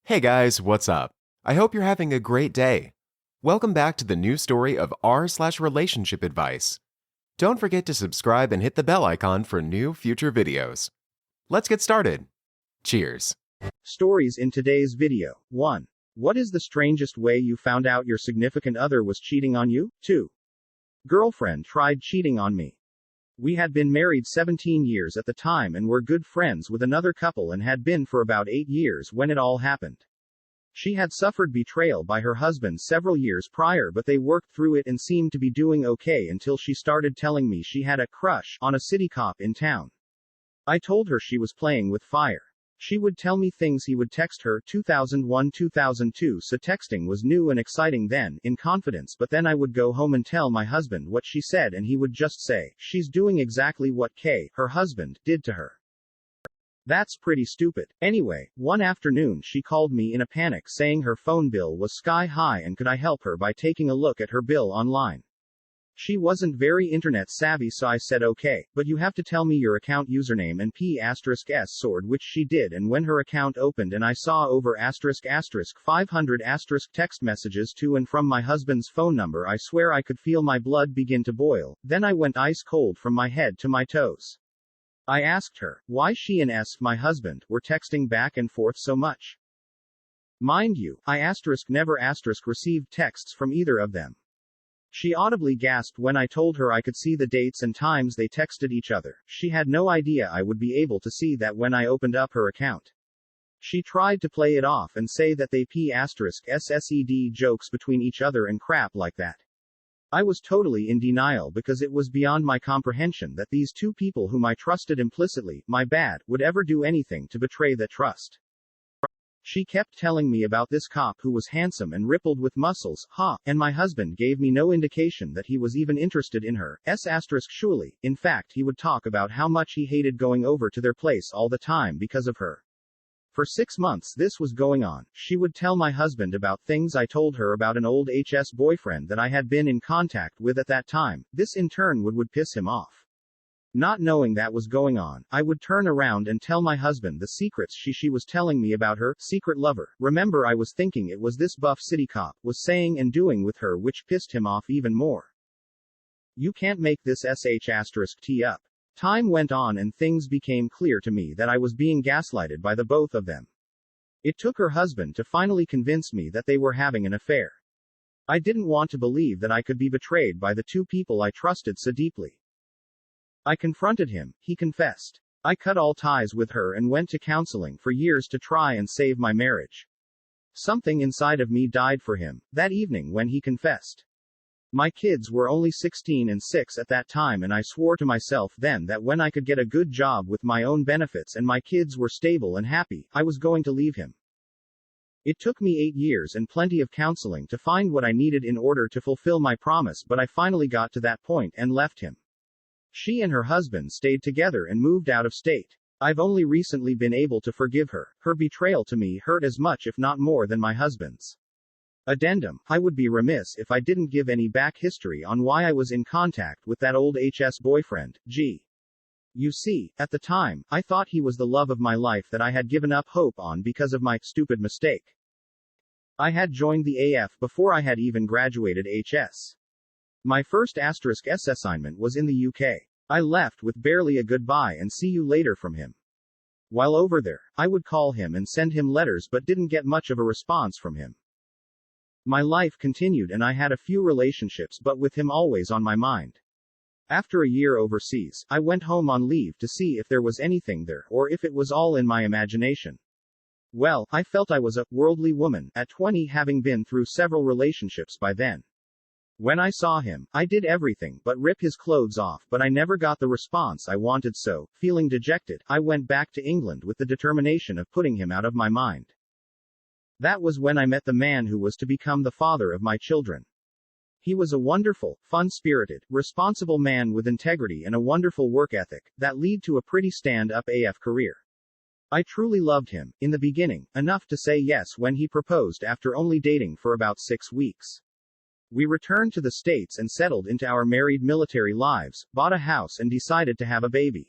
Hey guys, what's up? I hope you're having a great day. Welcome back to the new story of r/relationship advice. Don't forget to subscribe and hit the bell icon for new future videos. Let's get started. Cheers. Stories in today's video. 1. What is the strangest way you found out your significant other was cheating on you? 2. Girlfriend tried cheating on me. We had been married 17 years at the time and were good friends with another couple and had been for about 8 years when it all happened. She had suffered betrayal by her husband several years prior, but they worked through it and seemed to be doing okay until she started telling me she had a crush on a city cop in town. I told her she was playing with fire. She would tell me things he would text her 2001-2002, so texting was new and exciting then, in confidence, but then I would go home and tell my husband what she said and he would just say, "She's doing exactly what her husband, did to her." That's pretty stupid. Anyway, one afternoon she called me in a panic saying her phone bill was sky high and could I help her by taking a look at her bill online. She wasn't very internet savvy, so I said okay, but you have to tell me your account username and **s sword, which she did, and when her account opened and I saw over **500 text messages to and from my husband's phone number, I swear I could feel my blood begin to boil, then I went ice cold from my head to my toes. I asked her why she and my husband were texting back and forth so much. Mind you, I never received texts from either of them. She audibly gasped when I told her I could see the dates and times they texted each other. She had no idea I would be able to see that when I opened up her account. She tried to play it off and say that they **SSED jokes between each other and crap like that. I was totally in denial because it was beyond my comprehension that these two people whom I trusted implicitly, would ever do anything to betray that trust. She kept telling me about this cop who was handsome and rippled with muscles, and my husband gave me no indication that he was even interested in her, surely. In fact, he would talk about how much he hated going over to their place all the time because of her. For 6 months this was going on. She would tell my husband about things I told her about an old boyfriend that I had been in contact with at that time. This in turn would piss him off. Not knowing that was going on, I would turn around and tell my husband the secrets she was telling me about her secret lover. Remember, I was thinking it was this buff city cop was saying and doing with her, which pissed him off even more. You can't make this **t up. Time went on and things became clear to me that I was being gaslighted by the both of them. It took her husband to finally convince me that they were having an affair. I didn't want to believe that I could be betrayed by the two people I trusted so deeply. I confronted him, he confessed. I cut all ties with her and went to counseling for years to try and save my marriage. Something inside of me died for him that evening when he confessed. My kids were only 16 and 6 at that time, and I swore to myself then that when I could get a good job with my own benefits and my kids were stable and happy, I was going to leave him. It took me 8 years and plenty of counseling to find what I needed in order to fulfill my promise, but I finally got to that point and left him. She and her husband stayed together and moved out of state. I've only recently been able to forgive her. Her betrayal to me hurt as much if not more than my husband's. Addendum: I would be remiss if I didn't give any back history on why I was in contact with that old boyfriend, G. You see, at the time, I thought he was the love of my life that I had given up hope on because of my stupid mistake. I had joined the AF before I had even graduated HS. My first **S assignment was in the UK. I left with barely a goodbye and see you later from him. While over there, I would call him and send him letters but didn't get much of a response from him. My life continued and I had a few relationships, but with him always on my mind. After a year overseas, I went home on leave to see if there was anything there, or if it was all in my imagination. Well, I felt I was a worldly woman at 20, having been through several relationships by then. When I saw him, I did everything but rip his clothes off, but I never got the response I wanted, so, feeling dejected, I went back to England with the determination of putting him out of my mind. That was when I met the man who was to become the father of my children. He was a wonderful, fun-spirited, responsible man with integrity and a wonderful work ethic that led to a pretty stand-up AF career. I truly loved him, in the beginning, enough to say yes when he proposed after only dating for about 6 weeks. We returned to the States and settled into our married military lives, bought a house and decided to have a baby.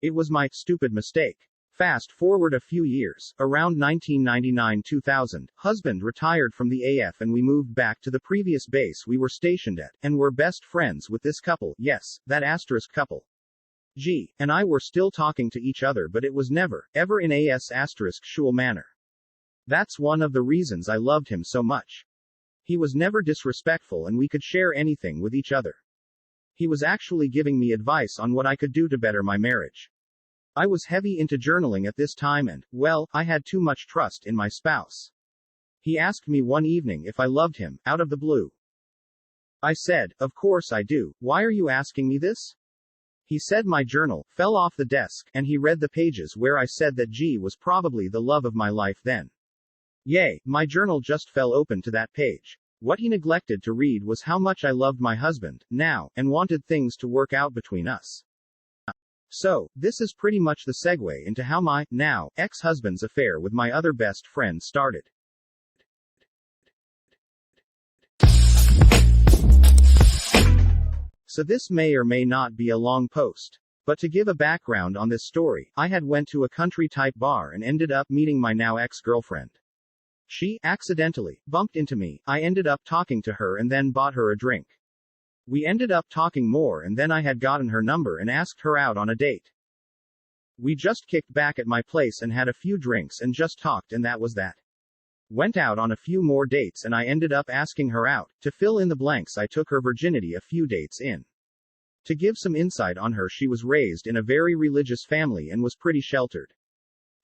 It was my stupid mistake. Fast forward a few years, around 1999-2000, husband retired from the AF and we moved back to the previous base we were stationed at, and were best friends with this couple, yes, that asterisk couple. G and I were still talking to each other, but it was never, ever in a asterisk shul manner. That's one of the reasons I loved him so much. He was never disrespectful and we could share anything with each other. He was actually giving me advice on what I could do to better my marriage. I was heavy into journaling at this time and, well, I had too much trust in my spouse. He asked me one evening if I loved him, out of the blue. I said, of course I do, why are you asking me this? He said my journal fell off the desk, and he read the pages where I said that G was probably the love of my life then. Yay, my journal just fell open to that page. What he neglected to read was how much I loved my husband, now, and wanted things to work out between us. So, this is pretty much the segue into how my, now, ex-husband's affair with my other best friend started. So this may or may not be a long post. But to give a background on this story, I had went to a country-type bar and ended up meeting my now ex-girlfriend. She, accidentally, bumped into me. I ended up talking to her and then bought her a drink. We ended up talking more and then I had gotten her number and asked her out on a date. We just kicked back at my place and had a few drinks and just talked, and that was that. Went out on a few more dates and I ended up asking her out. To fill in the blanks, I took her virginity a few dates in. To give some insight on her, she was raised in a very religious family and was pretty sheltered.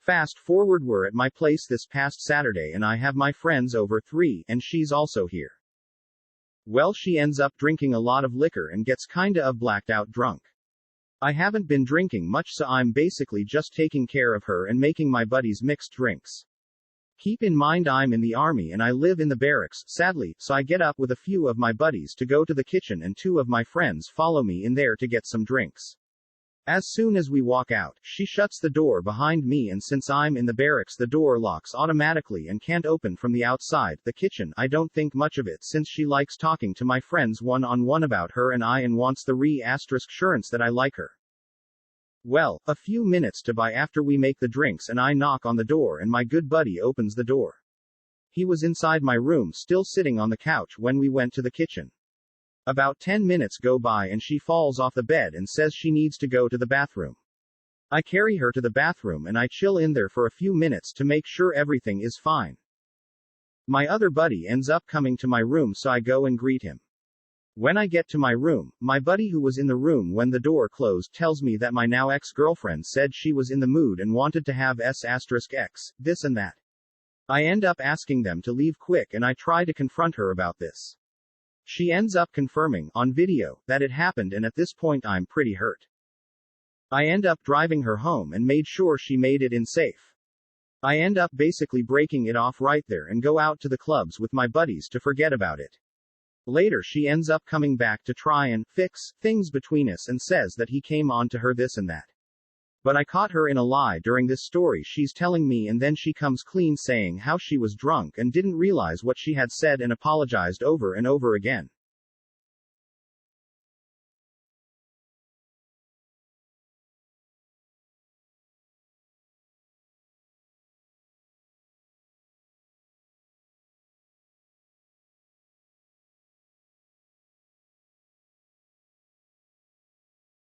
Fast forward, we're at my place this past Saturday and I have my friends over 3, and she's also here. Well, she ends up drinking a lot of liquor and gets kinda of blacked out drunk. I haven't been drinking much, so I'm basically just taking care of her and making my buddies mixed drinks. Keep in mind I'm in the army and I live in the barracks, sadly, so I get up with a few of my buddies to go to the kitchen and 2 of my friends follow me in there to get some drinks. As soon as we walk out, she shuts the door behind me, and since I'm in the barracks the door locks automatically and can't open from the outside. The kitchen, I don't think much of it since she likes talking to my friends one-on-one about her and I and wants the assurance that I like her. Well, a few minutes to by after we make the drinks and I knock on the door and my good buddy opens the door. He was inside my room still sitting on the couch when we went to the kitchen. About 10 minutes go by and she falls off the bed and says she needs to go to the bathroom. I carry her to the bathroom and I chill in there for a few minutes to make sure everything is fine. My other buddy ends up coming to my room, so I go and greet him. When I get to my room, my buddy who was in the room when the door closed tells me that my now ex-girlfriend said she was in the mood and wanted to have S**X, this and that. I end up asking them to leave quick and I try to confront her about this. She ends up confirming, on video, that it happened, and at this point I'm pretty hurt. I end up driving her home and made sure she made it in safe. I end up basically breaking it off right there and go out to the clubs with my buddies to forget about it. Later she ends up coming back to try and fix things between us and says that he came on to her this and that. But I caught her in a lie during this story she's telling me, and then she comes clean saying how she was drunk and didn't realize what she had said and apologized over and over again.